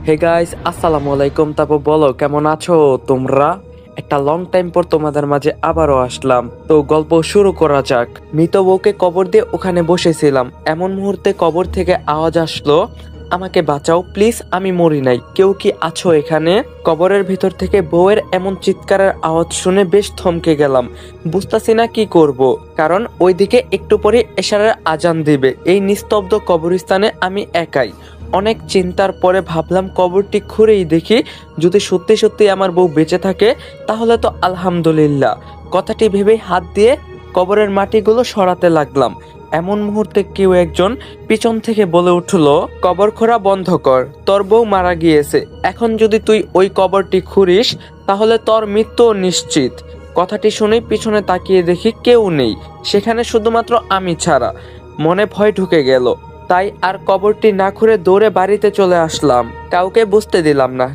Hey guys, আসসালামু আলাইকুম। তারপর বলো, কেমন আছো তোমরা? একটা লং টাইম পর তোমাদের মাঝে আবারও আসলাম। তো গল্প শুরু করা যাক। মৃত বউকে কবর দিয়ে ওখানে বসেছিলাম, এমন মুহূর্তে কবর থেকে আওয়াজ আসলো, আমাকে বাঁচাও প্লিজ, আমি মরি নাই, কেউ কি আছো এখানে? কবরের ভিতর থেকে বউয়ের এমন চিৎকারের আওয়াজ শুনে বেশ থমকে গেলাম। বুঝতেছি না কি করব, কারণ ওইদিকে একটু পরে এশারের আজান দিবে। এই নিস্তব্ধ কবরস্থানে আমি একাই। অনেক চিন্তার পরে ভাবলাম কবরটি খুঁড়েই দেখি, যদি সত্যি সত্যি আমার বউ বেঁচে থাকে তাহলে তো আলহামদুলিল্লাহ। কথাটি ভেবেই হাত দিয়ে কবরের মাটিগুলো সরাতে লাগলাম। এমন মুহূর্তে কেউ একজন পিছন থেকে বলে উঠলো, কবর খোঁড়া বন্ধ কর, তোর বউ মারা গিয়েছে। এখন যদি তুই ওই কবরটি খুঁড়িস তাহলে তোর মৃত্যু নিশ্চিত। কথাটি শুনেই পিছনে তাকিয়ে দেখি কেউ নেই, সেখানে শুধুমাত্র আমি ছাড়া। মনে ভয় ঢুকে গেল, তাই আর কবরটি না খুঁড়ে দৌড়ে বাড়িতে চলে আসলাম। কাউকে বুঝতে দিলাম না।